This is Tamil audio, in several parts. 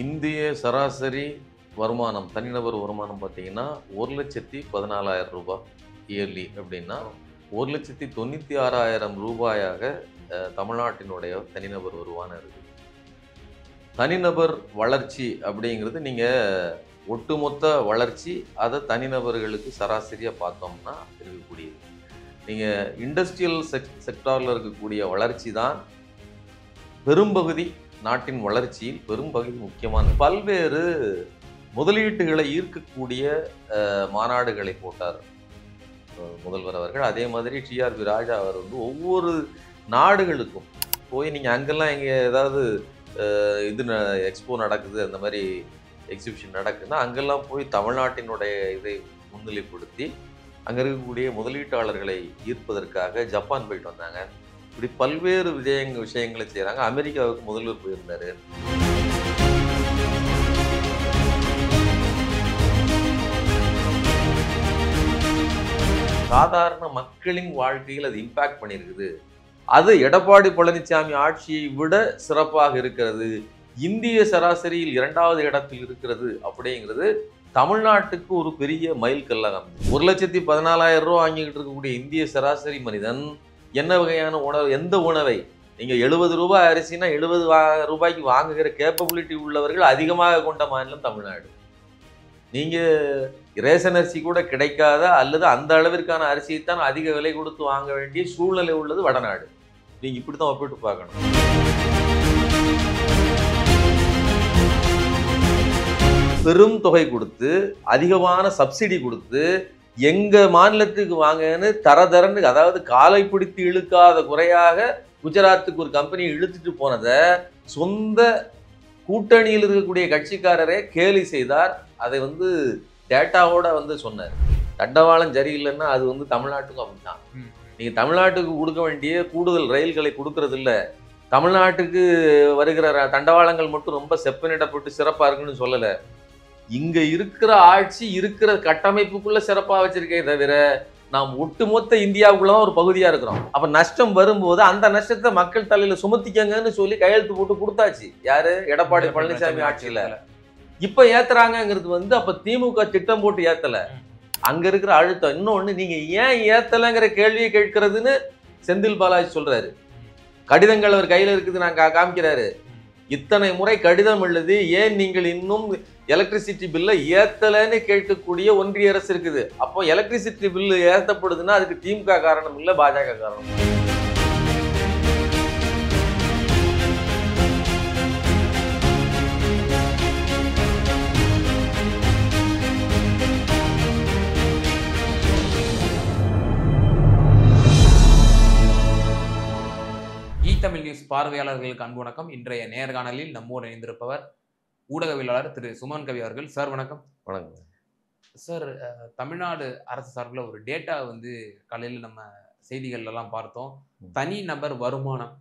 இந்திய சராசரி வருமானம், தனிநபர் வருமானம் பார்த்தீங்கன்னா, ரூ. 1,14,000 இயர்லி அப்படின்னா, ரூ. 1,96,000 தமிழ்நாட்டினுடைய தனிநபர் வருமானம் இருக்குது. தனிநபர் வளர்ச்சி அப்படிங்கிறது நீங்க ஒட்டுமொத்த வளர்ச்சி, அதை தனிநபர்களுக்கு சராசரியா பார்த்தோம்னா இருக்கக்கூடியது. நீங்க இண்டஸ்ட்ரியல் செக்டார்ல இருக்கக்கூடிய வளர்ச்சி தான் பெரும்பகுதி நாட்டின் வளர்ச்சியில் பெரும்பகுதி முக்கியமான பல்வேறு முதலீட்டுகளை ஈர்க்கக்கூடிய மாநாடுகளை போட்டார் முதல்வர் அவர்கள். அதே மாதிரி டிஆர்பி ராஜா அவர் வந்து ஒவ்வொரு நாடுகளுக்கும் போய் நீங்கள் அங்கெல்லாம் இங்கே ஏதாவது இது எக்ஸ்போ நடக்குது, அந்த மாதிரி எக்ஸிபிஷன் நடக்குதுன்னா அங்கெல்லாம் போய் தமிழ்நாட்டினுடைய இதை முன்னிலைப்படுத்தி அங்கே இருக்கக்கூடிய முதலீட்டாளர்களை ஈர்ப்பதற்காக ஜப்பான் போயிட்டு வந்தாங்க. இப்படி பல்வேறு விஷயங்களை செய்கிறாங்க. அமெரிக்காவுக்கு முதல்வர் போயிருந்தார். சாதாரண மக்களின் வாழ்க்கையில் அது இம்பாக்ட் பண்ணியிருக்குது. அது எடப்பாடி பழனிசாமி ஆட்சியை விட சிறப்பாக இருக்கிறது. இந்திய சராசரியில் 2வது இடத்தில் இருக்கிறது அப்படிங்கிறது தமிழ்நாட்டுக்கு ஒரு பெரிய மைல்கல்லாக அமைந்தது. 1,14,000 வாங்கிக்கிட்டு இருக்கக்கூடிய இந்திய சராசரி மனிதன் என்ன வகையான உணவு, எந்த உணவை நீங்கள் ரூ. 70 அரிசினா ரூபாய்க்கு வாங்குகிற கேப்பபிலிட்டி உள்ளவர்கள் அதிகமாக கொண்ட மாநிலம் தமிழ்நாடு. நீங்கள் ரேஷன் அரிசி கூட கிடைக்காத அல்லது அந்த அளவிற்கான அரிசியைத்தான் அதிக விலை கொடுத்து வாங்க வேண்டிய சூழ்நிலை உள்ளது வடநாடு. நீங்கள் இப்படி தான் ஒப்பிட்டு பார்க்கணும். பெரும் தொகை கொடுத்து அதிகமான சப்சிடி கொடுத்து எங்க மாநிலத்துக்கு வாங்கன்னு தரன்னு, அதாவது காலை பிடித்து இழுக்காத குறையாக குஜராத்துக்கு ஒரு கம்பெனி இழுத்துட்டு போனதை சொந்த கூட்டணியில் இருக்கக்கூடிய கட்சிக்காரரே கேலி செய்தார். அதை வந்து டேட்டாவோட வந்து சொன்னார். தண்டவாளம் சரியில்லைன்னா அது வந்து தமிழ்நாட்டுக்கும் அப்படிதான். நீங்க தமிழ்நாட்டுக்கு கொடுக்க வேண்டிய கூடுதல் ரயில்களை கொடுக்கறது இல்லை. தமிழ்நாட்டுக்கு வருகிற தண்டவாளங்கள் மட்டும் ரொம்ப செப்பனிடப்பட்டு சிறப்பா இருக்குன்னு சொல்லலை. இங்க இருக்கிற ஆட்சி இருக்கிற கட்டமைப்புக்குள்ள சிறப்பா வச்சிருக்கே தவிர நாம் ஒட்டுமொத்த இந்தியாவுக்குள்ளதான் ஒரு பகுதியா இருக்கிறோம். அப்ப நஷ்டம் வரும்போது அந்த நஷ்டத்தை மக்கள் தலையில சுமத்திக்கங்கன்னு சொல்லி கையெழுத்து போட்டு கொடுத்தாச்சு. யாரு? எடப்பாடி பழனிசாமி ஆட்சியில. இப்ப ஏத்துறாங்கிறது வந்து அப்ப திமுக திட்டம் போட்டு ஏத்தல, அங்க இருக்கிற அழுத்தம். இன்னொன்னு, நீங்க ஏன் ஏத்தலைங்கிற கேள்வியை கேட்கிறதுன்னு செந்தில் பாலாஜி சொல்றாரு. கடிதங்கள் அவர் கையில இருக்குது, நான் காமிக்கிறாரு. இத்தனை முறை கடிதம் எழுதி ஏன் நீங்கள் இன்னும் எலக்ட்ரிசிட்டி பில்லை ஏத்தலைன்னு கேட்கக்கூடிய ஒன்றிய அரசு இருக்குது. அப்போ எலக்ட்ரிசிட்டி பில்லு ஏத்தப்படுதுன்னா அதுக்கு திமுக காரணம் இல்லை, பாஜக காரணம். தமிழ் நியூஸ் பார்வையாளர்களுக்கு அன்பு வணக்கம். இன்றைய நேர்காணலில் நம்மோடு இணைந்திருப்பவர் ஊடகவியலாளர் திரு சுமன் கவி அவர்கள். சார் வணக்கம். வணக்கம் சார். தமிழ்நாடு அரசு சார்பில் ஒரு டேட்டா வந்து காலையில் நம்ம செய்திகள்லாம் பார்த்தோம். தனி நபர் வருமானம்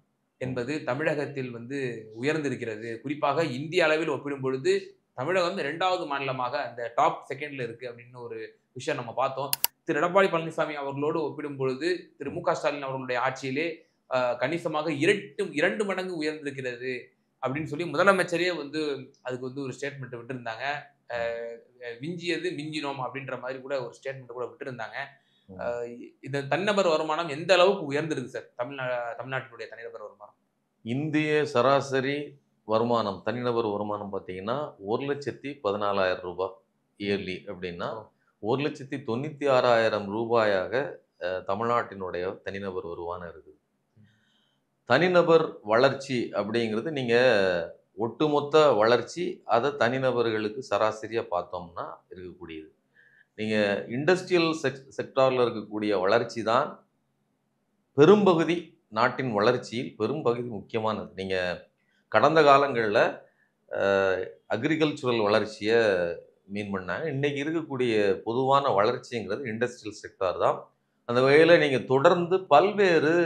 என்பது தமிழகத்தில் வந்து உயர்ந்திருக்கிறது. குறிப்பாக இந்திய அளவில் ஒப்பிடும் பொழுது தமிழகம் வந்து 2வது மாநிலமாக அந்த டாப் செகண்ட்ல இருக்கு அப்படின்னு ஒரு விஷயம் நம்ம பார்த்தோம். திரு எடப்பாடி பழனிசாமி அவர்களோடு ஒப்பிடும் பொழுது திரு மு க ஸ்டாலின் அவர்களுடைய ஆட்சியிலே கணிசமாக 2 மடங்கு உயர்ந்திருக்கிறது அப்படின்னு சொல்லி முதலமைச்சரே வந்து அதுக்கு வந்து ஒரு ஸ்டேட்மெண்ட் விட்டுருந்தாங்க. விஞ்சியது மிஞ்சினோம் அப்படின்ற மாதிரி கூட ஒரு ஸ்டேட்மெண்ட் கூட விட்டுருந்தாங்க. இந்த தனிநபர் வருமானம் எந்த அளவுக்கு உயர்ந்திருக்கு சார் தமிழ்நாட்டினுடைய தனிநபர் வருமானம்? இந்திய சராசரி வருமானம், தனிநபர் வருமானம் பார்த்தீங்கன்னா ரூ. 1,14,000 இயர்லி அப்படின்னா ரூ. 1,96,000 தமிழ்நாட்டினுடைய தனிநபர் வருமானம் இருக்குது. தனிநபர் வளர்ச்சி அப்படிங்கிறது நீங்கள் ஒட்டுமொத்த வளர்ச்சி, அதை தனிநபர்களுக்கு சராசரியாக பார்த்தோம்னா இருக்கக்கூடியது. நீங்கள் இண்டஸ்ட்ரியல் செக்டாரில் இருக்கக்கூடிய வளர்ச்சி தான் பெரும்பகுதி நாட்டின் வளர்ச்சியில் பெரும்பகுதி முக்கியமானது. நீங்கள் கடந்த காலங்களில் அக்ரிகல்ச்சுரல் வளர்ச்சியை மீன் பண்ணாங்க. இன்றைக்கி இருக்கக்கூடிய பொதுவான வளர்ச்சிங்கிறது இண்டஸ்ட்ரியல் செக்டார் தான். அந்த வகையில் நீங்கள் தொடர்ந்து பல்வேறு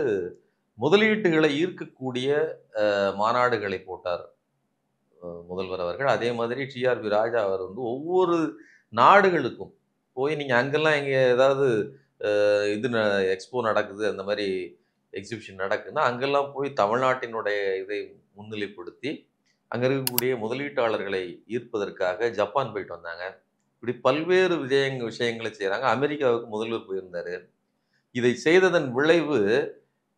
முதலீட்டுகளை ஈர்க்கக்கூடிய மாநாடுகளை போட்டார் முதல்வர் அவர்கள். அதே மாதிரி டிஆர்பி ராஜா அவர் வந்து ஒவ்வொரு நாடுகளுக்கும் போய் நீங்கள் அங்கெல்லாம் இங்கே ஏதாவது இது எக்ஸ்போ நடக்குது, அந்த மாதிரி எக்ஸிபிஷன் நடக்குதுன்னா அங்கெல்லாம் போய் தமிழ்நாட்டினுடைய இதை முன்னிலைப்படுத்தி அங்க இருக்கக்கூடிய முதலீட்டாளர்களை ஈர்ப்பதற்காக ஜப்பான் போயிட்டு வந்தாங்க. இப்படி பல்வேறு விஷயங்களை செய்றாங்க. அமெரிக்காவுக்கு முதல்வர் போயிருந்தாரு. இதை செய்ததன் விளைவு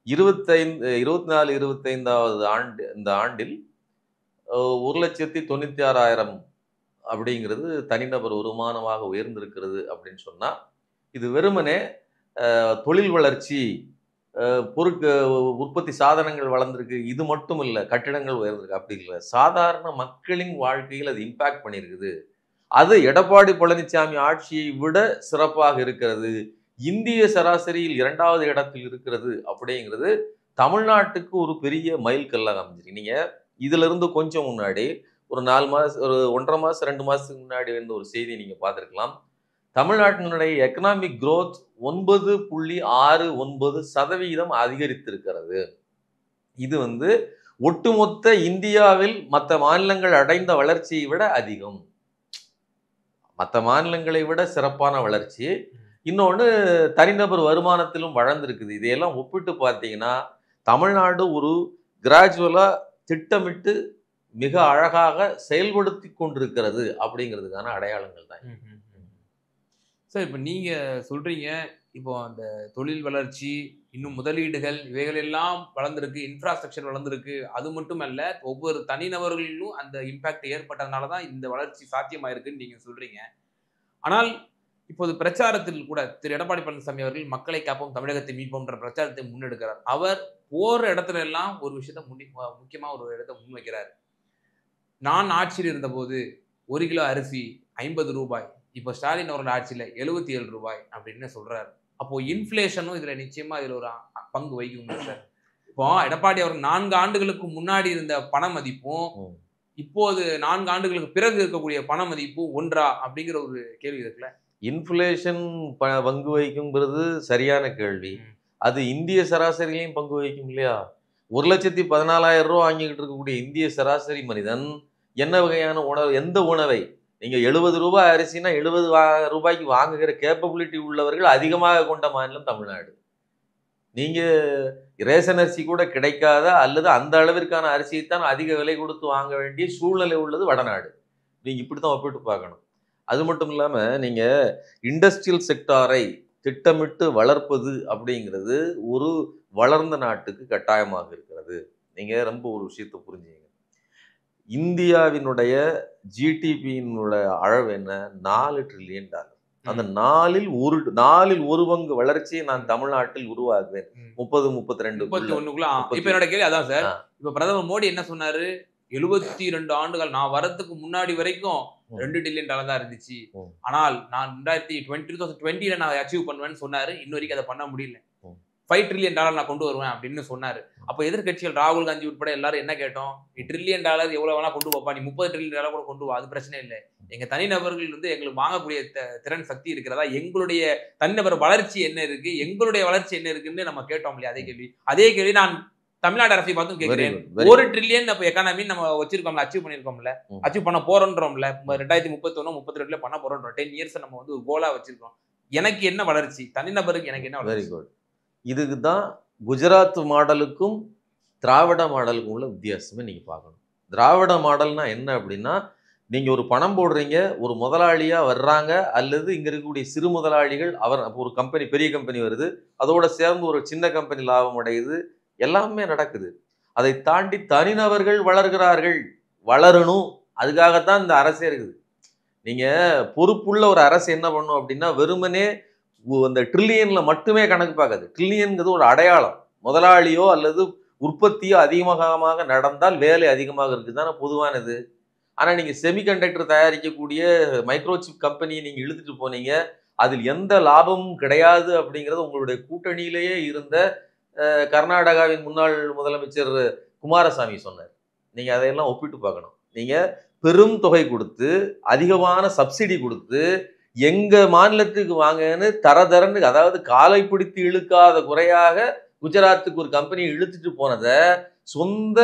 24, 25வது ஆண்டு இந்த ஆண்டில் 1,96,000 அப்படிங்கிறது தனிநபர் வருமானமாக உயர்ந்திருக்கிறது அப்படின்னு சொன்னா, இது வெறுமனே தொழில் வளர்ச்சி, உற்பத்தி சாதனங்கள் வளர்ந்திருக்கு. இது மட்டும் இல்ல. கட்டிடங்கள் உயர்ந்திருக்கு. அப்படி இல்ல. சாதாரண மக்களின் வாழ்க்கையில் அது இம்பாக்ட் பண்ணியிருக்குது. அது எடப்பாடி பழனிசாமி ஆட்சியை விட சிறப்பாக இருக்கிறது. இந்திய சராசரியில் 2வது இடத்தில் இருக்கிறது அப்படிங்கிறது தமிழ்நாட்டுக்கு ஒரு பெரிய மைல்கல்லாக அமைஞ்சிருக்கு. நீங்க இதிலிருந்து கொஞ்சம் முன்னாடி ஒரு 4 மாசம், ஒரு 1½ மாசம், 2 மாசத்துக்கு முன்னாடி வந்த ஒரு செய்தியை நீங்க பார்த்திருக்கலாம். தமிழ்நாட்டினுடைய எக்கனாமிக் குரோத் 9.69% அதிகரித்திருக்கிறது. இது ஒட்டுமொத்த இந்தியாவில் மற்ற மாநிலங்கள் அடைந்த வளர்ச்சியை விட அதிகம். மற்ற மாநிலங்களை விட சிறப்பான வளர்ச்சி. இன்னொன்று, தனிநபர் வருமானத்திலும் வளர்ந்திருக்குது. இதையெல்லாம் ஒப்பிட்டு பார்த்தீங்கன்னா தமிழ்நாடு ஒரு கிராஜுவலா திட்டமிட்டு மிக அழகாக செயல்படுத்தி கொண்டிருக்கிறது அப்படிங்கிறதுக்கான அடையாளங்கள் தான். சார், இப்போ நீங்க சொல்றீங்க, இப்போ அந்த தொழில் வளர்ச்சி, இன்னும் முதலீடுகள், இவைகள் எல்லாம் வளர்ந்திருக்கு, இன்ஃப்ராஸ்ட்ரக்சர் வளர்ந்திருக்கு. அது மட்டும் அல்ல, ஒவ்வொரு தனிநபர்களிலும் அந்த இம்பாக்ட் ஏற்பட்டதுனால தான் இந்த வளர்ச்சி சாத்தியமாயிருக்குன்னு நீங்க சொல்றீங்க. ஆனால் இப்போது பிரச்சாரத்தில் கூட திரு எடப்பாடி பழனிசாமி அவர்கள் மக்களை காப்போம், தமிழகத்தை மீட்போம்ன்ற பிரச்சாரத்தை முன்னெடுக்கிறார். அவர் போற இடத்துல எல்லாம் ஒரு விஷயத்த முக்கியமா ஒரு இடத்தை முன்வைக்கிறார். நான் ஆட்சியில் இருந்தபோது 1 கிலோ அரிசி 50 ரூபாய், இப்போ ஸ்டாலின் அவர்கள் ஆட்சியில் 77 ரூபாய் அப்படின்னு சொல்றாரு. அப்போ இன்ஃபிளேஷனும் இதுல நிச்சயமா இதுல ஒரு பங்கு வகிக்கும் சார். இப்போ எடப்பாடி அவர் 4 ஆண்டுகளுக்கு முன்னாடி இருந்த பண மதிப்பும் இப்போது 4 ஆண்டுகளுக்கு பிறகு இருக்கக்கூடிய பண மதிப்பு ஒன்றா அப்படிங்கிற ஒரு கேள்வி இருக்குல்ல. இன்ஃப்ளேஷன் பங்கு வகிக்குங்கிறது சரியான கேள்வி. அது இந்திய சராசரியிலையும் பங்கு வகிக்கும் இல்லையா? 1,14,000 ரூபா வாங்கிக்கிட்டு இருக்கக்கூடிய இந்திய சராசரி மனிதன் என்ன வகையான உணவு, எந்த உணவை, நீங்க 70 ரூபாய் அரிசினா 70 ரூபாய்க்கு வாங்குகிற கேப்பபிலிட்டி உள்ளவர்கள் அதிகமாக கொண்ட மாநிலம் தமிழ்நாடு. நீங்க ரேஷன் அரிசி கூட கிடைக்காத அல்லது அந்த அளவிற்கான அரிசியைத்தான் அதிக விலை கொடுத்து வாங்க வேண்டிய சூழ்நிலை உள்ளது வடநாடு. நீங்க இப்படித்தான் ஒப்பிட்டு பார்க்கணும். அது மட்டும் இல்லாம நீங்க இண்டஸ்ட்ரியல் செக்டாரை திட்டமிட்டு வளர்ப்பது அப்படிங்கிறது ஒரு வளர்ந்த நாட்டுக்கு கட்டாயமாக இருக்கிறது. நீங்க ரொம்ப ஒரு விஷயத்தை புரிஞ்சுங்க. இந்தியாவினுடைய ஜிடிபியினுடைய அளவு என்ன? $4 ட்ரில்லியன். அந்த நாலில் ஒரு பங்கு வளர்ச்சியை நான் தமிழ்நாட்டில் உருவாக்குவேன். 32 இப்ப என்னோட கேள்வி அதான் சார். இப்ப பிரதமர் மோடி என்ன சொன்னாரு? 72 ஆண்டுகள் நான் வரதுக்கு முன்னாடி வரைக்கும் $2 ட்ரில்லியன் தான் இருந்துச்சு. ஆனால் நான் 2020 நான் அச்சீவ் பண்ணுவேன்னு சொன்னாரு. இன்ன வரைக்கும் அதை பண்ண முடியல. $5 ட்ரில்லியன் நான் கொண்டு வருவேன் அப்படின்னு சொன்னாரு. அப்ப எதிர்கட்சிகள் ராகுல் காந்தி உட்பட எல்லாரும் என்ன கேட்டோம்? $1 ட்ரில்லியன் எவ்வளவு வேணா கொண்டு வாப்பா, நீ $30 ட்ரில்லியன் கூட கொண்டு வா, அது பிரச்சனை இல்லை. எங்க தனிநபர்கள் எங்களுக்கு வாங்கக்கூடிய திறன் சக்தி இருக்கிறதா, எங்களுடைய தனிநபர் வளர்ச்சி என்ன இருக்கு, எங்களுடைய வளர்ச்சி என்ன இருக்குன்னு நம்ம கேட்டோம் இல்லையா? அதே கேள்வி நான் தமிழ்நாடு அரசை பார்த்தும் கேட்கிறேன். 1 ட்ரில்லியன் அப்ப எக்கானமி நம்ம வச்சிருக்கோம்ல, அச்சீவ் பண்ணிருக்கோம்ல, அச்சீவ் பண்ண போறோம்ன்றோம்ல, 2031 32 பண்ண போறோம். 10 இயர்ஸ் நம்ம ஒரு கோலா வச்சிருக்கோம். எனக்கு என்ன வளர்ச்சி, தனிநபருக்கு எனக்கு என்ன வளர்ச்சி? Very good. இதுக்கு தான் குஜராத் மாடலுக்கும் திராவிட மாடலுக்கும் உள்ள வித்தியாசமே நீங்க பார்க்கணும். திராவிட மாடல்னா என்ன அப்படின்னா, நீங்க ஒரு பணம் போடுறீங்க, ஒரு முதலாளியா வர்றாங்க, அல்லது இங்க இருக்கக்கூடிய சிறு முதலாளிகள், ஒரு கம்பெனி, பெரிய கம்பெனி வருது, அதோட சேர்ந்து ஒரு சின்ன கம்பெனி லாபம் அடையுது, எல்லாமே நடக்குது. அதை தாண்டி தனிநபர்கள் வளர்கிறார்கள், வளரணும். அதுக்காகத்தான் இந்த அரசே இருக்குது. நீங்க பொறுப்புள்ள ஒரு அரசு என்ன பண்ணும் அப்படின்னா, வெறுமனே அந்த ட்ரில்லியன்ல மட்டுமே கணக்கு பார்க்காது. ட்ரில்லியன்ங்கிறது ஒரு அடையாளம். முதலாளியோ அல்லது உற்பத்தியோ அதிகமாக நடந்தால் வேலை அதிகமாக இருக்குதான பொதுவானது. ஆனா நீங்க செமிகண்டக்டர் தயாரிக்கக்கூடிய மைக்ரோசிப் கம்பெனியை நீங்க இழுத்துட்டு போனீங்க, அதில் எந்த லாபமும் கிடையாது அப்படிங்கிறது உங்களுடைய கூட்டணியிலேயே இருந்த கர்நாடகாவின் முன்னாள் முதலமைச்சர் குமாரசாமி சொன்னார். நீங்க அதையெல்லாம் ஒப்பிட்டு பார்க்கணும். நீங்க பெரும் தொகை கொடுத்து, அதிகமான சப்சிடி கொடுத்து, எங்க மாநிலத்துக்கு வாங்கன்னு தரன்னு, அதாவது காலை பிடித்து இழுக்காத குறையாக குஜராத்துக்கு ஒரு கம்பெனியை இழுத்துட்டு போனதை சொந்த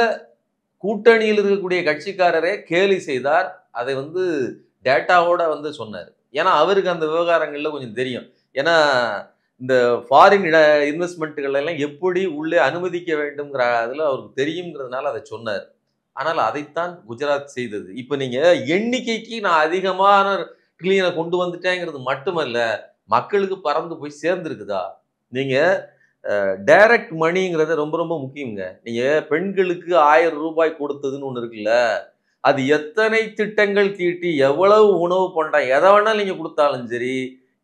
கூட்டணியில் இருக்கக்கூடிய கட்சிக்காரரே கேலி செய்தார். அதை டேட்டாவோட சொன்னார். ஏன்னா அவருக்கு அந்த விவகாரங்கள்ல கொஞ்சம் தெரியும். ஏன்னா இந்த ஃபாரின் இன்வெஸ்ட்மெண்ட்டுகள் எல்லாம் எப்படி உள்ளே அனுமதிக்க வேண்டும்ங்கிற அதில் அவருக்கு தெரியுங்கிறதுனால அதை சொன்னார். ஆனால் அதைத்தான் குஜராத் செய்தது. இப்ப நீங்க எண்ணிக்கைக்கு நான் அதிகமான ட்ரில்லியனை கொண்டு வந்துட்டேங்கிறது மட்டுமல்ல, மக்களுக்கு பறந்து போய் சேர்ந்திருக்குதா? நீங்க டைரக்ட் மணிங்கிறது ரொம்ப ரொம்ப முக்கியங்க. நீங்க பெண்களுக்கு ரூ. 1000 கொடுத்ததுன்னு ஒண்ணு இருக்குல்ல, அது எத்தனை திட்டங்கள் தீட்டி, எவ்வளவு உணவு பண்டம் எதை வேணாலும் நீங்க கொடுத்தாலும் சரி,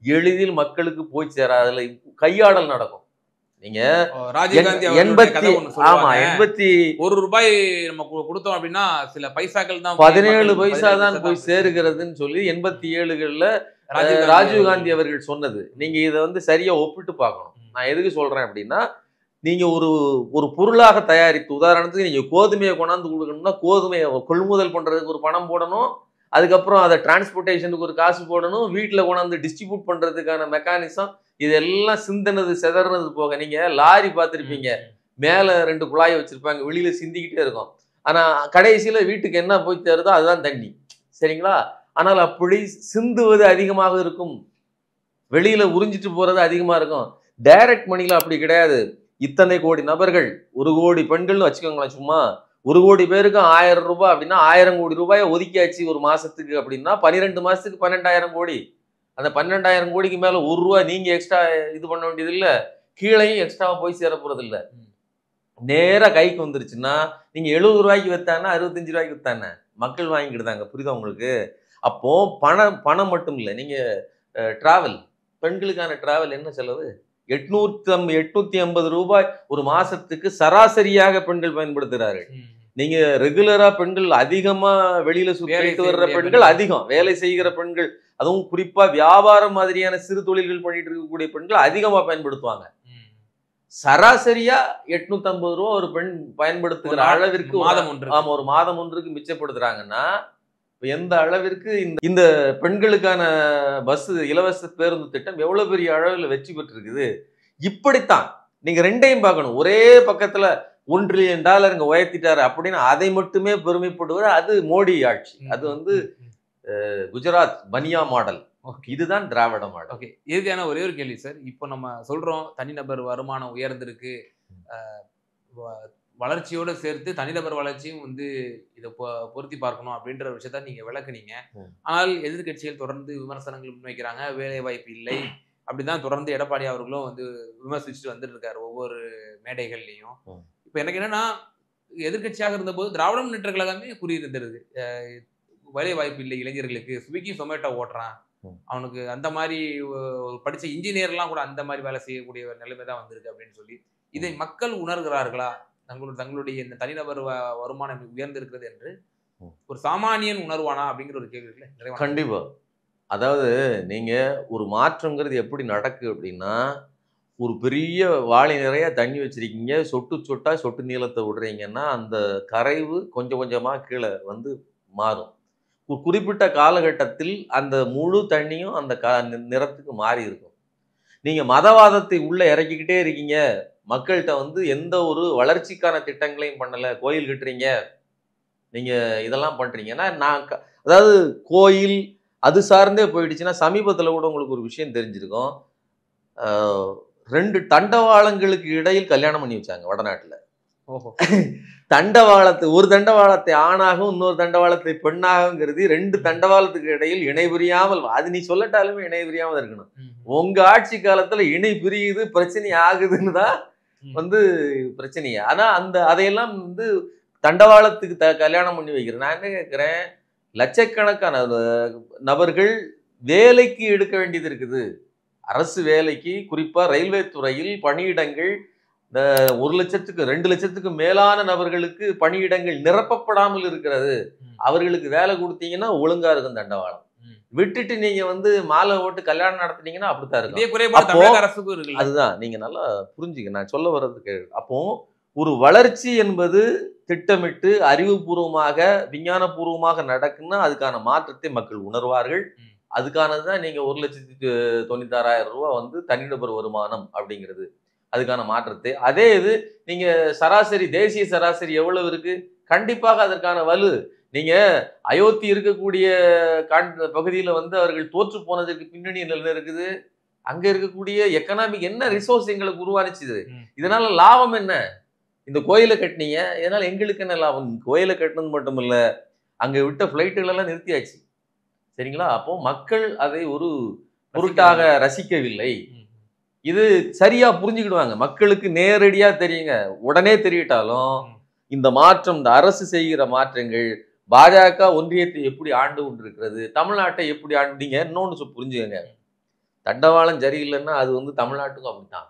எளிதில் மக்களுக்கு போய் சேராது. அதுல கையாடல் நடக்கும். நீங்க ராஜீவ்காந்தி அவர்களுடைய கதை ஒண்ணு ஆமா சொல்லுவாங்க. ₹1 நம்ம கொடுத்தோம் அப்படின்னா சில பைசாக்கள் தான் 17 பைசா தான் போய் சேருகிறதுன்னு சொல்லி 87கள்ல ராஜீவ்காந்தி அவர்கள் சொன்னது. நீங்க இதை வந்து சரியா ஒப்பிட்டு பார்க்கணும். நான் எதுக்கு சொல்றேன் அப்படின்னா, நீங்க ஒரு ஒரு பொருளாக தயாரித்து, உதாரணத்துக்கு நீங்க கோதுமையை கொண்டாந்து கொடுக்கணும்னா, கோதுமையை கொள்முதல் பண்றதுக்கு ஒரு பணம் போடணும், அதுக்கப்புறம் அதை டிரான்ஸ்போர்ட்டேஷனுக்கு ஒரு காசு போடணும், வீட்டுல கொண்டாந்து டிஸ்ட்ரிபியூட் பண்றதுக்கான மெக்கானிசம், இதெல்லாம் சிந்தனது செதறினது போக. நீங்க லாரி பார்த்துருப்பீங்க, மேல 2 குழாயை வச்சிருப்பாங்க, வெளியில சிந்திக்கிட்டே இருக்கும். ஆனா கடைசியில வீட்டுக்கு என்ன போய் சேருதோ அதுதான் தண்ணி. சரிங்களா? ஆனால் அப்படி சிந்துவது அதிகமாக இருக்கும், வெளியில உறிஞ்சிட்டு போறது அதிகமா இருக்கும். டைரக்ட் மணில அப்படி கிடையாது. இத்தனை கோடி நபர்கள், 1 கோடி பெண்கள்னு வச்சுக்கோங்களேன். சும்மா 1 கோடி பேருக்கு ₹1000 அப்படின்னா 1000 கோடி ரூபாயை ஒதுக்கியாச்சு ஒரு மாசத்துக்கு அப்படின்னா 12 மாசத்துக்கு 12,000 கோடி. அந்த 12,000 கோடிக்கு மேல ₹1 நீங்க எக்ஸ்ட்ரா இது பண்ண வேண்டியது இல்ல, கீழையும் எக்ஸ்ட்ராவா போய் சேர போறது இல்ல. நேரா கைக்கு வந்துருச்சுன்னா, நீங்க ₹70 வித்தானா ₹65 வித்தானே மக்கள் வாங்கிக்கிட்டாங்க. புரியுதா உங்களுக்கு? அப்போ பணம் மட்டும் இல்ல. நீங்க டிராவல், பெண்களுக்கான டிராவல் என்ன செலவு? ₹850 ஒரு மாசத்துக்கு சராசரியாக பெண்கள் பயன்படுத்துகிறார்கள். நீங்க ரெகுலரா பெண்கள் அதிகமா வெளியில சுத்திட்டு வர்ற பெண்கள் அதிகம், வேலை செய்கிற பெண்கள், அதுவும் குறிப்பா வியாபாரம் மாதிரியான சிறு தொழில்கள் பண்ணிட்டு இருக்கக்கூடிய பெண்கள் அதிகமா பயன்படுத்துவாங்க. சராசரியா ₹850 ஒரு பெண் பயன்படுத்துகிற அளவிற்கு ஒரு மாதம் ஒன்றுக்கு மிச்சப்படுத்துறாங்கன்னா, எந்த அளவிற்கு இந்த பெண்களுக்கான பஸ் இலவச பேருந்து திட்டம் எவ்வளவு பெரிய அளவில் வெற்றி பெற்றிருக்குது. இப்படித்தான் நீங்க ரெண்டையும் பார்க்கணும். ஒரே பக்கத்துல $1 trillion இங்க உயர்த்திட்டாரு அப்படின்னு அதை மட்டுமே பெருமைப்படுவார். அது மோடி ஆட்சி. அது வந்து குஜராத் பனியா மாடல். இதுதான் திராவிட மாடல். ஓகே, இறுதியான ஒரே ஒரு கேள்வி சார். இப்போ நம்ம சொல்றோம் தனிநபர் வருமானம் உயர்ந்திருக்கு, வளர்ச்சியோட சேர்த்து தனிநபர் வளர்ச்சியும் வந்து இதை பொருத்தி பார்க்கணும் அப்படின்ற விஷயத்த நீங்க விளக்குனீங்க. ஆனால் எதிர்கட்சிகள் தொடர்ந்து விமர்சனங்கள் முன்வைக்கிறாங்க, வேலை வாய்ப்பு இல்லை அப்படிதான் தொடர்ந்து எடப்பாடி அவர்களும் வந்து விமர்சிச்சுட்டு வந்துட்டு இருக்காரு ஒவ்வொரு மேடைகள்லையும். இப்ப எனக்கு என்னன்னா, எதிர்கட்சியாக இருந்தபோது திராவிட முன்னேற்ற கழகமே கூறியிருந்திருது, வேலை வாய்ப்பு இல்லை இளைஞர்களுக்கு, ஸ்விக்கி சொமேட்டோ ஓட்டுறான், அவனுக்கு அந்த மாதிரி படிச்ச இன்ஜினியர்லாம் கூட அந்த மாதிரி வேலை செய்யக்கூடிய ஒரு நிலைமை தான் வந்திருக்கு அப்படின்னு சொல்லி, இதை மக்கள் உணர்கிறார்களா? தங்களுடைய இந்த தனிநபர் வருமானம் உயர்ந்திருக்கிறது என்று ஒரு சாமானியன் உணர்வானா அப்படிங்கிற ஒரு கேள்வி இருக்குல்ல. கண்டிப்பா. அதாவது நீங்க ஒரு மாற்றம்ங்கிறது எப்படி நடக்கு அப்படின்னா, ஒரு பெரிய வாளி நிறைய தண்ணி வச்சிருக்கீங்க, சொட்டு சொட்டா சொட்டு நீளத்தை விடுறீங்கன்னா அந்த கரைவு கொஞ்சம் கொஞ்சமா கீழே வந்து மாறும். ஒரு குறிப்பிட்ட காலகட்டத்தில் அந்த முழு தண்ணியும் அந்த நிறத்துக்கு மாறி இருக்கும். நீங்க மதவாதத்தை உள்ள இறக்கிக்கிட்டே இருக்கீங்க, மக்கள்கிட்ட வந்து எந்த ஒரு வளர்ச்சிக்கான திட்டங்களையும் பண்ணல, கோயில் கட்டுறீங்க, நீங்க இதெல்லாம் பண்றீங்கன்னா, அதாவது கோயில் அது சார்ந்தே போயிடுச்சுன்னா, சமீபத்தில் கூட உங்களுக்கு ஒரு விஷயம் தெரிஞ்சிருக்கும், 2 தண்டவாளங்களுக்கு இடையில் கல்யாணம் பண்ணி வச்சாங்க வடநாட்டுல. ஒரு தண்டவாளத்தை ஆணாகவும் இன்னொரு தண்டவாளத்தை பெண்ணாகங்கிறது 2 தண்டவாளத்துக்கு இடையில் இணை பிரியாமல், அது நீ சொல்லட்டாலுமே இணை பிரியாமல் இருக்கணும். உங்க ஆட்சி காலத்துல இணை பிரியுது, பிரச்சனை ஆகுதுன்னு தான் வந்து பிரச்சனையா. ஆனா அதையெல்லாம் வந்து தண்டவாளத்துக்கு கல்யாணம் பண்ணி வைக்கிறேன். நான் என்ன கேட்கிறேன், லட்சக்கணக்கான நபர்கள் வேலைக்கு எடுக்க வேண்டியது இருக்குது. அரசு வேலைக்கு, குறிப்பா ரயில்வே துறையில் பணியிடங்கள் 1 லட்சத்துக்கு 2 லட்சத்துக்கு மேலான நபர்களுக்கு பணியிடங்கள் நிரப்பப்படாமல் இருக்கிறது. அவர்களுக்கு வேலை கொடுத்தீங்கன்னா ஒழுங்கா இருக்கும் தண்டவாளம். விட்டுட்டு நீங்க வந்து மாலை ஓட்டு கல்யாணம் நடத்துனீங்கன்னா அப்படித்தான் இருக்கும். அதுதான் நீங்க நல்லா புரிஞ்சுக்க நான் சொல்ல வர்றதுக்கு. அப்போ ஒரு வளர்ச்சி என்பது திட்டமிட்டு அறிவுபூர்வமாக விஞ்ஞானபூர்வமாக நடக்குன்னா அதுக்கான மாற்றத்தை மக்கள் உணர்வார்கள். அதுக்கானதுதான் நீங்க ₹1,96,000 வந்து தனிநபர் வருமானம் அப்படிங்கிறது, அதுக்கான மாற்றத்தை. அதே இது நீங்க சராசரி தேசிய சராசரி எவ்வளவு இருக்கு, கண்டிப்பாக அதற்கான வலு. நீங்க அயோத்தி இருக்கக்கூடிய பகுதியில வந்து அவர்கள் தோற்று போனதற்கு பின்னணி என்ன இருக்குது, அங்க இருக்கக்கூடிய எக்கனாமிக் என்ன ரிசோர்ஸ் எங்களுக்கு உருவானிச்சுது, இதனால லாபம் என்ன, இந்த கோயிலை கட்டினீங்க, இதனால எங்களுக்கு என்ன லாபம்? கோயிலை கட்டினது மட்டும் இல்ல, அங்க விட்ட ஃப்ளைட்டுகள் எல்லாம் நிறுத்தியாச்சு. சரிங்களா? அப்போ மக்கள் அதை ஒரு பொருட்டாக ரசிக்கவில்லை. இது சரியா புரிஞ்சுக்கிடுவாங்க. மக்களுக்கு நேரடியா தெரியுங்க. உடனே தெரியட்டாலும் இந்த மாற்றம், இந்த அரசு செய்கிற மாற்றங்கள், பாஜக ஒன்றியத்தை எப்படி ஆண்டு கொண்டிருக்கிறது, தமிழ்நாட்டை எப்படி ஆண்டு, நீங்க இன்னொன்னு புரிஞ்சுக்கங்க. தண்டவாளம் சரியில்லைன்னா அது வந்து தமிழ்நாட்டுக்கும் அப்படித்தான்.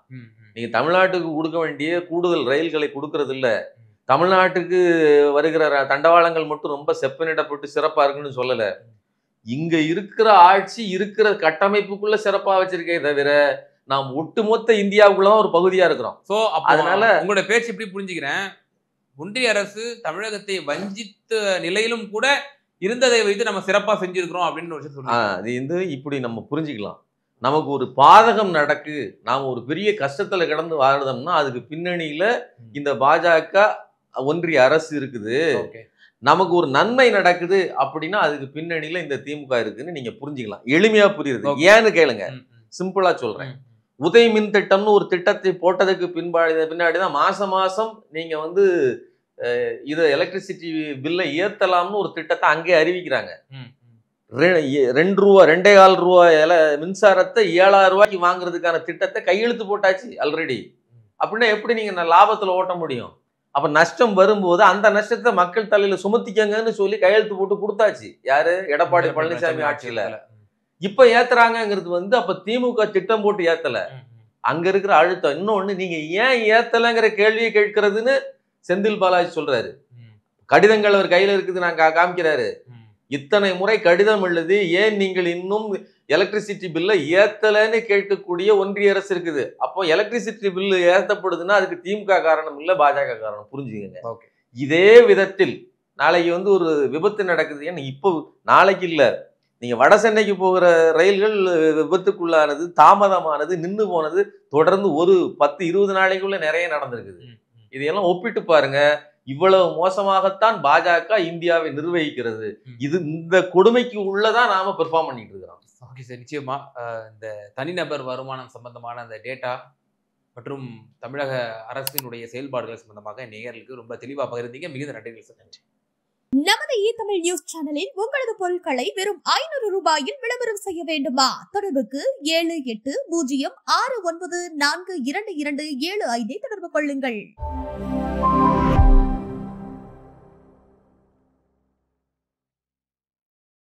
நீங்க தமிழ்நாட்டுக்கு கொடுக்க வேண்டிய கூடுதல் ரயில்களை கொடுக்கறது இல்ல. தமிழ்நாட்டுக்கு வருகிற தண்டவாளங்கள் மட்டும் ரொம்ப செப்பனிடப்பட்டு சிறப்பா இருக்குன்னு சொல்லல. இங்க இருக்கிற ஆட்சி இருக்கிற கட்டமைப்புக்குள்ள சிறப்பா வச்சிருக்கே தவிர, நாம் ஒட்டுமொத்த இந்தியாவுக்குள்ள ஒரு பகுதியா இருக்கிறோம். சோ அதனால உங்களோட பேச்சு எப்படி புரிஞ்சுக்கிறேன், ஒன்றிய அரசு தமிழகத்தை வஞ்சித்த நிலையிலும் கூட இருந்ததை வைத்து நம்ம சிறப்பா செஞ்சிருக்கிறோம் அப்படின்னு ஒரு விஷயம் சொல்லுங்க. அது வந்து இப்படி நம்ம புரிஞ்சுக்கலாம். நமக்கு ஒரு பாதகம் நடக்கு, நாம் ஒரு பெரிய கஷ்டத்துல கிடந்து வாழ்றோம்னா அதுக்கு பின்னணியில இந்த பாஜக ஒன்றிய அரசு இருக்குது. நமக்கு ஒரு நன்மை நடக்குது அப்படின்னா அதுக்கு பின்னணியில இந்த திமுக இருக்குன்னு நீங்க புரிஞ்சுக்கலாம். எளிமையா புரியுது. ஏன்னு கேளுங்க, சிம்பிளா சொல்றேன். உதய் மின் திட்டம்னு ஒரு திட்டத்தை போட்டதுக்கு பின்னாடிதான் மாசம் மாசம் நீங்க வந்து இத எலக்ட்ரிசிட்டி பில்லை ஏத்தலாம்னு ஒரு திட்டத்தை அங்கே அறிவிக்கிறாங்க. ₹2 2.25 மின்சாரத்தை 7,000 ரூபாய்க்கு வாங்குறதுக்கான திட்டத்தை கையெழுத்து போட்டாச்சு ஆல்ரெடி. அப்படின்னா எப்படி நீங்க லாபத்துல ஓட்ட முடியும்? அப்ப நஷ்டம் வரும்போது அந்த நஷ்டத்தை மக்கள் தலையில சுமத்திக்கங்கன்னு சொல்லி கையெழுத்து போட்டு கொடுத்தாச்சு. யாரு? எடப்பாடி பழனிசாமி ஆட்சியில. இப்ப ஏத்துறாங்கிறது வந்து அப்ப திமுக திட்டம் போட்டு ஏத்தல, அங்க இருக்கிற அழுத்தம். இன்னொன்னு, நீங்க ஏன் ஏத்தலைங்கிற கேள்வியை கேட்கிறதுன்னு செந்தில் பாலாஜி சொல்றாரு. கடிதங்கள் அவர் கையில இருக்குது, நான் காமிக்கிறாரு. இத்தனை முறை கடிதம் எழுதி ஏன் நீங்கள் இன்னும் எலக்ட்ரிசிட்டி பில்லை ஏத்தலைன்னு கேட்கக்கூடிய ஒன்றிய அரசு இருக்குது. அப்போ எலக்ட்ரிசிட்டி பில்லு ஏத்தப்படுதுன்னா அதுக்கு திமுக காரணம் இல்ல, பாஜக காரணம். புரிஞ்சுக்கங்க. இதே விதத்தில் நாளைக்கு வந்து ஒரு விபத்து நடக்குது, ஏன்னா இப்போ நாளைக்கு இல்ல, நீங்க வட சென்னைக்கு போகிற ரயில்கள் விபத்துக்குள்ளானது, தாமதமானது, நின்று போனது தொடர்ந்து ஒரு 10-20 நாளைக்குள்ள நிறைய நடந்திருக்குது. இதையெல்லாம் ஒப்பிட்டு பாருங்க. இவ்வளவு மோசமாகத்தான் பாஜக இந்தியாவை நிர்வகிக்கிறது. இது இந்த கொடுமைக்கு உள்ளதான் நாம பெர்ஃபார்ம் பண்ணிட்டு இருக்கிறோம். ஓகே சார், நிச்சயமா இந்த தனிநபர் வருமானம் சம்பந்தமான அந்த டேட்டா மற்றும் தமிழக அரசினுடைய செயல்பாடுகள் சம்பந்தமாக நேயர்களுக்கு ரொம்ப தெளிவா பகிர்ந்தீங்க. மிகுந்த நன்றிகள் சார். நன்றி. நமது தமிழ் நியூஸ் சேனலில் உங்களது பொருட்களை வெறும் 500 ரூபாயில் விளம்பரம் செய்ய வேண்டுமா? தொடர்புக்கு 7806942275 தொடர்பு கொள்ளுங்கள்.